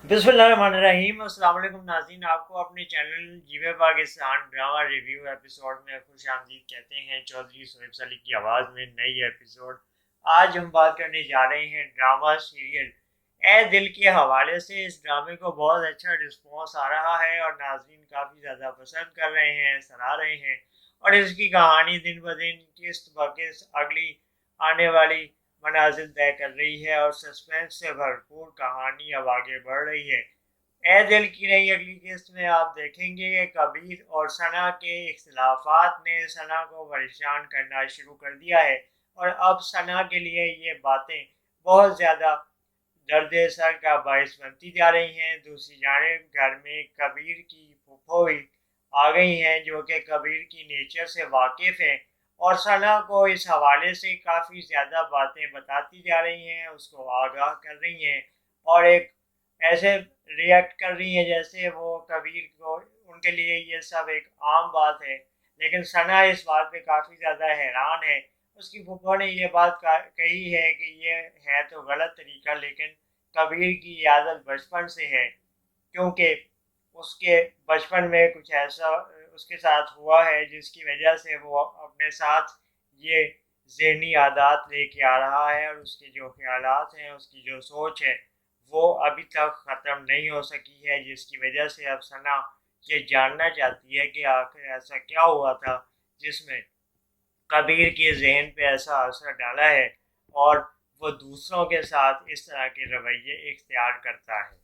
बिस्मिल्लाहिर्रहमानिर्रहीम। अस्सलाम वालेकुम नाज़रीन, आपको अपने चैनल जीवे पाकिस्तान ड्रामा रिव्यू एपिसोड में खुश आमदीद कहते हैं। चौधरी सोहेब सली की आवाज़ में नई एपिसोड। आज हम बात करने जा रहे हैं ड्रामा सीरियल ए दिल के हवाले से। इस ड्रामे को बहुत अच्छा रिस्पॉन्स आ रहा है और नाज़रीन काफ़ी ज़्यादा पसंद कर रहे हैं, सराह रहे हैं। और इसकी कहानी दिन ब दिन किस्त ब किस्त अगली आने वाली मनाजिल तय कर रही है और सस्पेंस से भरपूर कहानी अब आगे बढ़ रही है। ए दिल की नई अगली किस्त में आप देखेंगे कि कबीर और सना के इख्तिलाफात ने सना को परेशान करना शुरू कर दिया है और अब सना के लिए ये बातें बहुत ज़्यादा दर्द सर का बायस बनती जा रही हैं। दूसरी जानिब घर में कबीर की फूफो भी आ गई हैं जो कि कबीर की नेचर से वाकिफ़ हैं और सना को इस हवाले से काफ़ी ज़्यादा बातें बताती जा रही हैं, उसको आगाह कर रही हैं और एक ऐसे रिएक्ट कर रही हैं जैसे वो कबीर को उनके लिए ये सब एक आम बात है। लेकिन सना इस बात पे काफ़ी ज़्यादा हैरान है। उसकी फूफो ने ये बात कही है कि ये है तो गलत तरीका, लेकिन कबीर की आदत बचपन से है, क्योंकि उसके बचपन में कुछ ऐसा उसके साथ हुआ है जिसकी वजह से वो अपने साथ ये ज़हनी आदत लेके आ रहा है और उसके जो ख्यालात हैं, उसकी जो सोच है, वो अभी तक ख़त्म नहीं हो सकी है, जिसकी वजह से अब सना ये जानना चाहती है कि आखिर ऐसा क्या हुआ था जिसमें कबीर के जहन पे ऐसा असर डाला है और वो दूसरों के साथ इस तरह के रवैये इख्तियार करता है।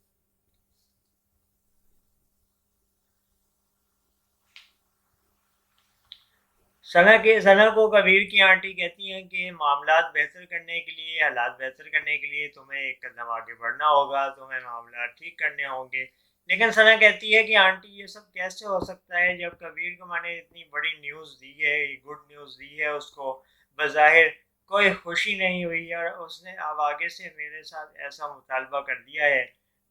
सना को कबीर की आंटी कहती हैं कि मामलात बेहतर करने के लिए, हालात बेहतर करने के लिए तुम्हें एक कदम आगे बढ़ना होगा, तुम्हें मामला ठीक करने होंगे। लेकिन सना कहती है कि आंटी ये सब कैसे हो सकता है जब कबीर को मैंने इतनी बड़ी न्यूज़ दी है, गुड न्यूज़ दी है, उसको बज़ाहिर कोई खुशी नहीं हुई और उसने अब आगे से मेरे साथ ऐसा मुतालबा कर दिया है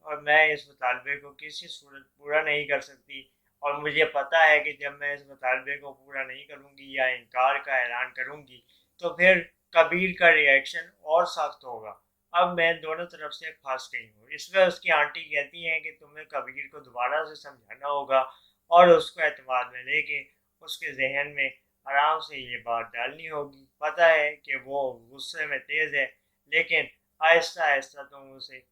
और मैं इस मुतालबे को किसी सूरत पूरा नहीं कर सकती। और मुझे पता है कि जब मैं इस मुतालबे को पूरा नहीं करूँगी या इनकार का ऐलान करूँगी तो फिर कबीर का रिएक्शन और सख्त होगा। अब मैं दोनों तरफ से फंस गई हूँ। इस पर उसकी आंटी कहती हैं कि तुम्हें कबीर को दोबारा से समझाना होगा और उसको एतमाद में लेके उसके जहन में आराम से ये बात डालनी होगी। पता है कि वो गुस्से में तेज़ है, लेकिन आहिस्ता आहिस्ता तुम उसे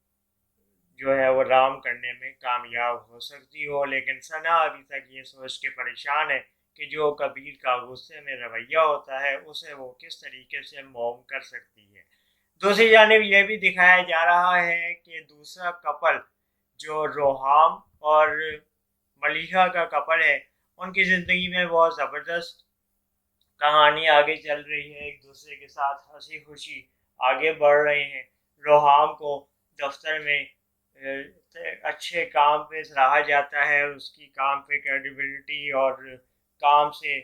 जो है वो राम करने में कामयाब हो सकती हो। लेकिन सना अभी तक ये सोच के परेशान है कि जो कबीर का गुस्से में रवैया होता है उसे वो किस तरीके से मोम कर सकती है। दूसरी जानिब ये भी दिखाया जा रहा है कि दूसरा कपल जो रोहाम और मलिहा का कपल है, उनकी ज़िंदगी में बहुत ज़बरदस्त कहानी आगे चल रही है, एक दूसरे के साथ हंसी खुशी आगे बढ़ रहे हैं। रोहाम को दफ्तर में अच्छे काम पे सराहा जाता है, उसकी काम पे क्रेडिबिलिटी और काम से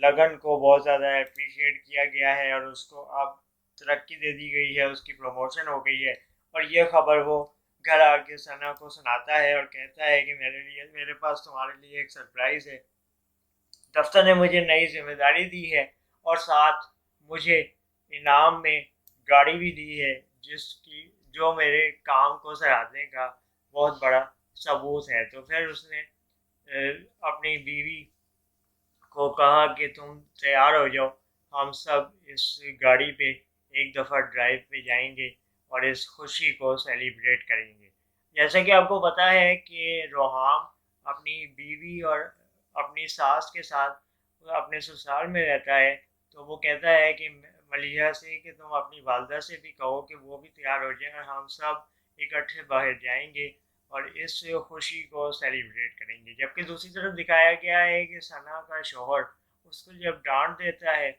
लगन को बहुत ज़्यादा अप्रिशिएट किया गया है और उसको अब तरक्की दे दी गई है, उसकी प्रमोशन हो गई है। और ये खबर वो घर आके सना को सुनाता है और कहता है कि मेरे पास तुम्हारे लिए एक सरप्राइज़ है। दफ्तर ने मुझे नई जिम्मेदारी दी है और साथ मुझे इनाम में गाड़ी भी दी है, जिसकी जो मेरे काम को सराहने का बहुत बड़ा सबूत है। तो फिर उसने अपनी बीवी को कहा कि तुम तैयार हो जाओ, हम सब इस गाड़ी पे एक दफ़ा ड्राइव पे जाएंगे और इस खुशी को सेलिब्रेट करेंगे। जैसे कि आपको पता है कि रोहाम अपनी बीवी और अपनी सास के साथ अपने ससुराल में रहता है, तो वो कहता है कि मलिहा से कि तुम अपनी वालदा से भी कहो कि वो भी तैयार हो जाए और हम सब इकट्ठे बाहर जाएंगे और इस खुशी को सेलिब्रेट करेंगे। जबकि दूसरी तरफ दिखाया गया है कि सना का शौहर उसको जब डांट देता है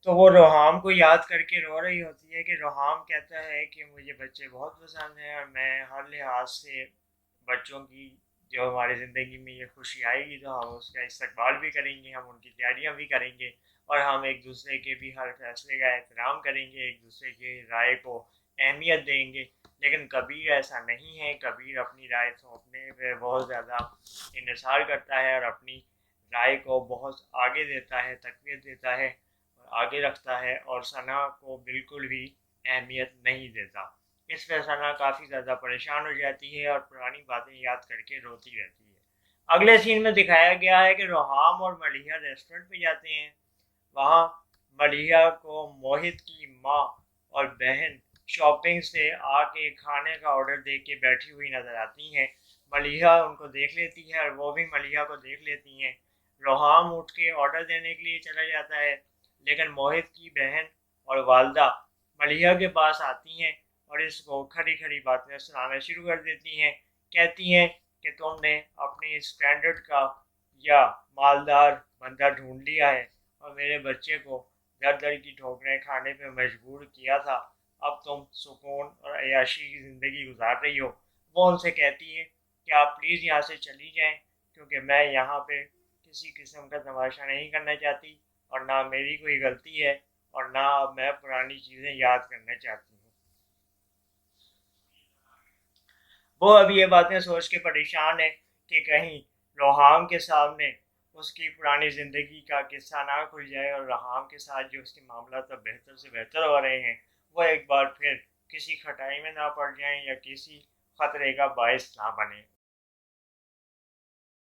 तो वो रोहाम को याद करके रो रही होती है कि रोहाम कहता है कि मुझे बच्चे बहुत पसंद हैं और मैं हर लिहाज से बच्चों की जो हमारी ज़िंदगी में ये खुशी आएगी तो हम उसका इस्तकबाल भी करेंगे, हम उनकी तैयारियां भी करेंगे और हम एक दूसरे के भी हर फैसले का एहतराम करेंगे, एक दूसरे की राय को अहमियत देंगे। लेकिन कबीर ऐसा नहीं है। कबीर अपनी राय सौंपने पर बहुत ज़्यादा इंतज़ार करता है और अपनी राय को बहुत आगे देता है, तकवीत देता है, आगे रखता है और सना को बिल्कुल भी अहमियत नहीं देता। اس پہ ثنا کافی زیادہ پریشان ہو جاتی ہے اور پرانی باتیں یاد کر کے روتی رہتی ہے۔ اگلے سین میں دکھایا گیا ہے کہ روحام اور ملیحہ ریسٹورنٹ پہ جاتے ہیں۔ وہاں ملیحہ کو موہت کی ماں اور بہن شاپنگ سے آ کے کھانے کا آرڈر دے کے بیٹھی ہوئی نظر آتی ہیں۔ ملیحہ ان کو دیکھ لیتی ہے اور وہ بھی ملیحہ کو دیکھ لیتی ہیں۔ روحام اٹھ کے آرڈر دینے کے لیے چلا جاتا ہے، لیکن موہت کی بہن اور والدہ ملیحہ کے پاس آتی ہیں اور اس کو کھڑی کھڑی باتیں سنانا شروع کر دیتی ہیں۔ کہتی ہیں کہ تم نے اپنی اسٹینڈرڈ کا یا مالدار بندہ ڈھونڈ لیا ہے اور میرے بچے کو در در کی ٹھوکریں کھانے پہ مجبور کیا تھا، اب تم سکون اور عیاشی کی زندگی گزار رہی ہو۔ وہ ان سے کہتی ہے کہ آپ پلیز یہاں سے چلی جائیں، کیونکہ میں یہاں پہ کسی قسم کا تماشا نہیں کرنا چاہتی اور نہ میری کوئی غلطی ہے اور نہ میں پرانی چیزیں یاد کرنا چاہتی ہوں۔ وہ اب یہ باتیں سوچ کے پریشان ہے کہ کہیں روحام کے سامنے اس کی پرانی زندگی کا قصہ نہ کھل جائے اور روحام کے ساتھ جو اس کے معاملات اب بہتر سے بہتر ہو رہے ہیں وہ ایک بار پھر کسی کھٹائی میں نہ پڑ جائیں یا کسی خطرے کا باعث نہ بنے۔